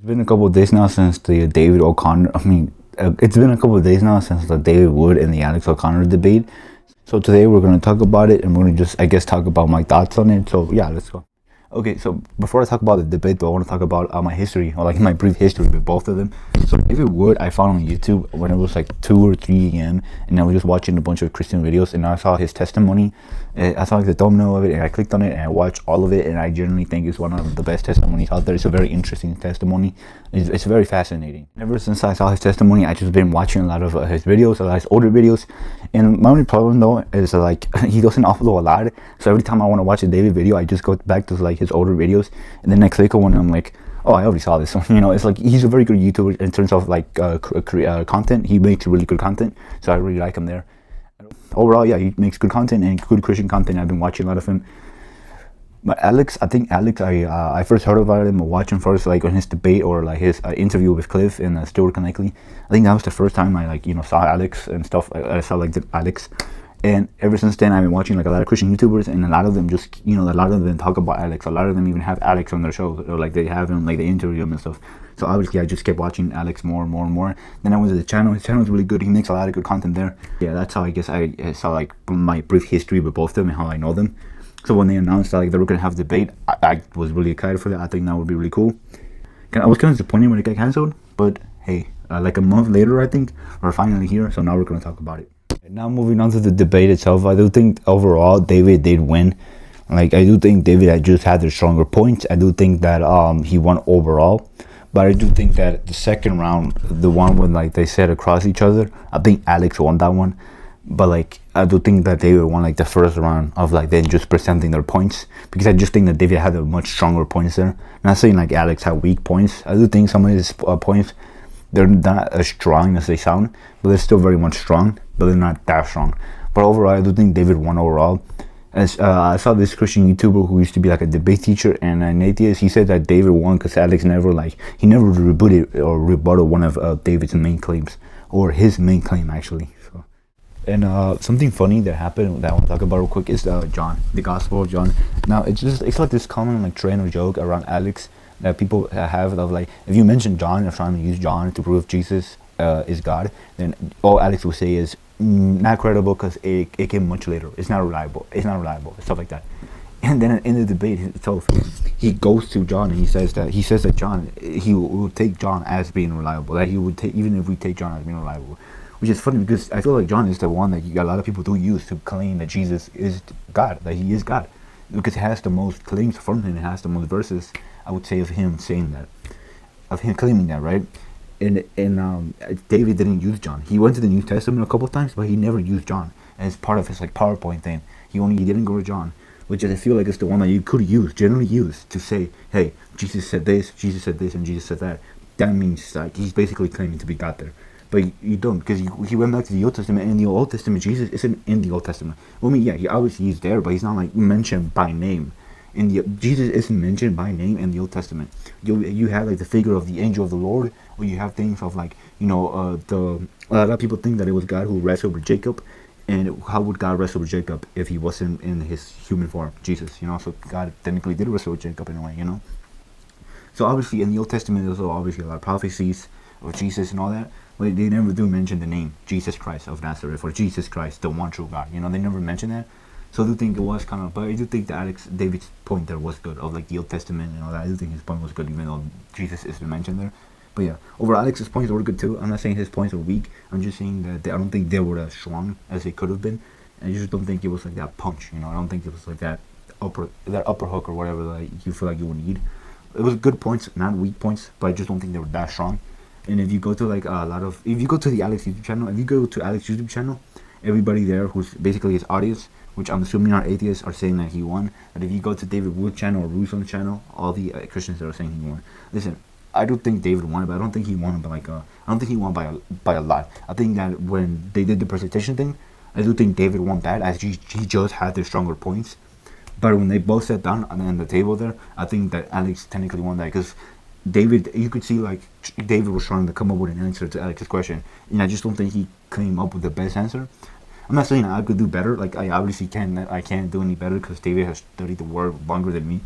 been a couple of days now since the David O'Connor. It's been a couple of days now since the David Wood and the Alex O'Connor debate. So today we're going to talk about it, and we're going to just, I guess, talk about my thoughts on it. So yeah, let's go. Okay, so before I talk about the debate, though, I want to talk about my history, or like my brief history with both of them. So David Wood, I found on YouTube when it was like 2 or 3 a.m. and I was just watching a bunch of Christian videos, and I saw his testimony. I saw like the thumbnail of it, and I clicked on it, and I watched all of it, and I generally think it's one of the best testimonies out there. It's a very interesting testimony. It's very fascinating. Ever since I saw his testimony, I just been watching a lot of his videos, a lot of his older videos. And my only problem though is like he doesn't upload a lot. So every time I want to watch a David video, I just go back to like his older videos, and then I click on one, and I'm like, oh, I already saw this one. You know, it's like he's a very good YouTuber in terms of like content. He makes really good content, so I really like him there. Overall, yeah, he makes good content and good Christian content. I've been watching a lot of him. But Alex, I first heard about him, watching first like on his debate or like his interview with Cliff and Stuart Connectly. I think that was the first time I saw Alex and stuff. I saw like Alex, and ever since then I've been watching like a lot of Christian YouTubers, and a lot of them just a lot of them talk about Alex. A lot of them even have Alex on their show, or like they have him, like they interview him and stuff. So obviously I just kept watching Alex more and more and more. Then I went to the channel. His channel is really good. He makes a lot of good content there. Yeah, that's how I guess I saw like my brief history with both of them and how I know them. So when they announced that like they were gonna have a debate, I was really excited for that. I think that would be really cool. I was kind of disappointed when it got cancelled, but hey, like a month later, I think we're finally here. So now we're gonna talk about it. Now moving on to the debate itself, I do think overall David did win. Like I do think David had just had the stronger points. I do think that he won overall, but I do think that the second round, the one when like they sat across each other, I think Alex won that one. But like I do think that David won like the first round of like them just presenting their points, because I just think that David had a much stronger points there. Not saying like Alex had weak points. I do think some of his points, they're not as strong as they sound, but they're still very much strong, but they're not that strong. But overall, I do think David won overall. As I saw this Christian YouTuber who used to be like a debate teacher and an atheist, he said that David won because Alex never rebutted one of David's main claims, or his main claim actually. So. And something funny that happened that I want to talk about real quick is John, the Gospel of John. Now it's like this common like trend or joke around Alex that people have of like, if you mention John, if trying to use John to prove Jesus is God, then all Alex will say is not credible because it came much later. It's not reliable. Stuff like that. And then in the debate itself, he goes to John and he says that John, he will take John as being reliable. That he would take, even if we take John as being reliable. Which is funny because I feel like John is the one that a lot of people do use to claim that Jesus is God, that he is God. Because it has the most claims from him, it has the most verses, I would say, of him saying that, of him claiming that, right? And David didn't use John. He went to the New Testament a couple of times, but he never used John as part of his like PowerPoint thing. He didn't go to John, which I feel like is the one that you could generally use to say, hey, Jesus said this, and Jesus said that. That means like he's basically claiming to be God there. But you don't, because he went back to the Old Testament, and in the Old Testament, Jesus isn't in the Old Testament. Well, I mean, yeah, he obviously is there, but he's not like mentioned by name. Jesus isn't mentioned by name in the Old Testament. You have like the figure of the angel of the Lord, or you have things of like a lot of people think that it was God who wrestled with Jacob, and how would God wrestle with Jacob if he wasn't in his human form, Jesus? So God technically did wrestle with Jacob in a way, So obviously in the Old Testament, there's obviously a lot of prophecies of Jesus and all that. But they never do mention the name Jesus Christ of Nazareth, or Jesus Christ, the one true God. They never mention that. So I do think it was kind of, but I do think that David's point there was good, of like the Old Testament and all that. I do think his point was good, even though Jesus isn't mentioned there. But yeah, over Alex's points were good too. I'm not saying his points were weak. I'm just saying that I don't think they were as strong as they could have been. I just don't think it was like that punch. I don't think it was like that upper hook or whatever that you feel like you would need. It was good points, not weak points, but I just don't think they were that strong. And if you go to like if you go to the Alex YouTube channel, everybody there who's basically his audience, which I'm assuming are atheists, are saying that he won. But if you go to David Wood channel or Russo's channel, all the Christians that are saying he won. Listen, I do think David won, but I don't think he won by I don't think he won by a lot. I think that when they did the presentation thing, I do think David won bad, as he just had the stronger points. But when they both sat down on the table there, I think that Alex technically won that, because David, you could see like David was trying to come up with an answer to Alex's question, and I just don't think he came up with the best answer. I'm not saying I could do better. Like I obviously can't do any better because David has studied the word longer than me,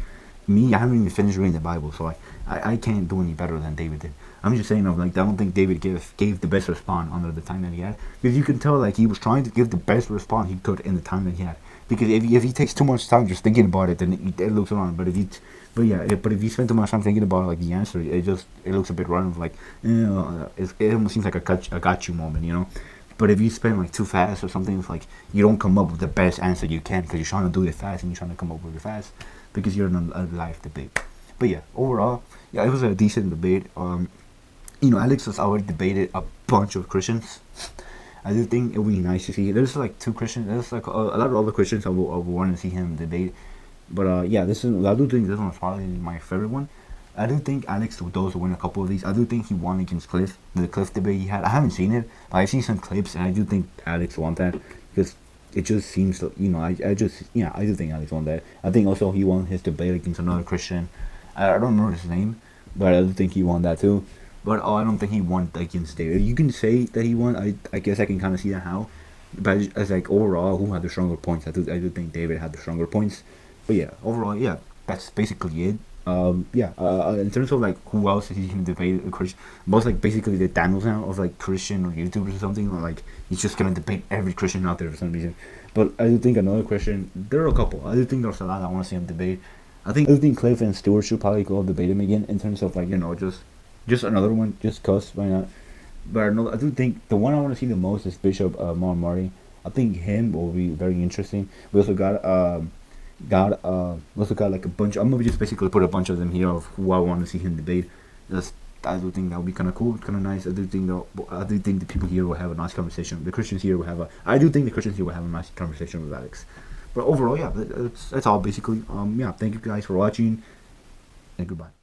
me, I haven't even finished reading the Bible, so I can't do any better than David did. I'm just saying, like, I don't think David gave the best response under the time that he had, because you can tell, like, he was trying to give the best response he could in the time that he had. Because if he takes too much time just thinking about it, then it looks wrong. But if you spend too much time thinking about, like, the answer, it looks a bit random. Like, it almost seems like a got you moment, you know. But if you spend, like, too fast or something, it's like you don't come up with the best answer you can because you're trying to do it fast and you're trying to come up with it fast because you're in a live debate. But yeah, overall, yeah, it was a decent debate. Alex has already debated a bunch of Christians. I do think it would be nice to see. There's like two Christians. There's like a lot of other Christians I would want to see him debate. But yeah, I do think this one is probably my favorite one. I do think Alex does win a couple of these. I do think he won against Cliff, the Cliff debate he had. I haven't seen it, but I've seen some clips, and I do think Alex won that because it just seems to, I do think Alex won that. I think also he won his debate against another Christian. I don't remember his name, but I do think he won that too. But I don't think he won against David. You can say that he won. I guess I can kind of see that how. But as like overall, who had the stronger points? I do think David had the stronger points. But yeah, overall, yeah, that's basically it. In terms of like who else he can debate Christian, most like basically the Daniels now of like Christian or YouTubers or something, or like he's just gonna debate every Christian out there for some reason. But I do think another Christian, there are a couple. I do think there's a lot I want to see him debate. I do think Cliff and Stewart should probably go debate him again in terms of like just another one, just cause why not? But I do think the one I want to see the most is Bishop Marty. I think him will be very interesting. We also got like a bunch. I'm gonna just basically put a bunch of them here of who I want to see him debate. I do think that would be kind of cool, kind of nice. I do think the people here will have a nice conversation. The Christians here will have a. I do think the Christians here will have a nice conversation with Alex. But overall, yeah, that's all basically. Yeah, thank you guys for watching, and goodbye.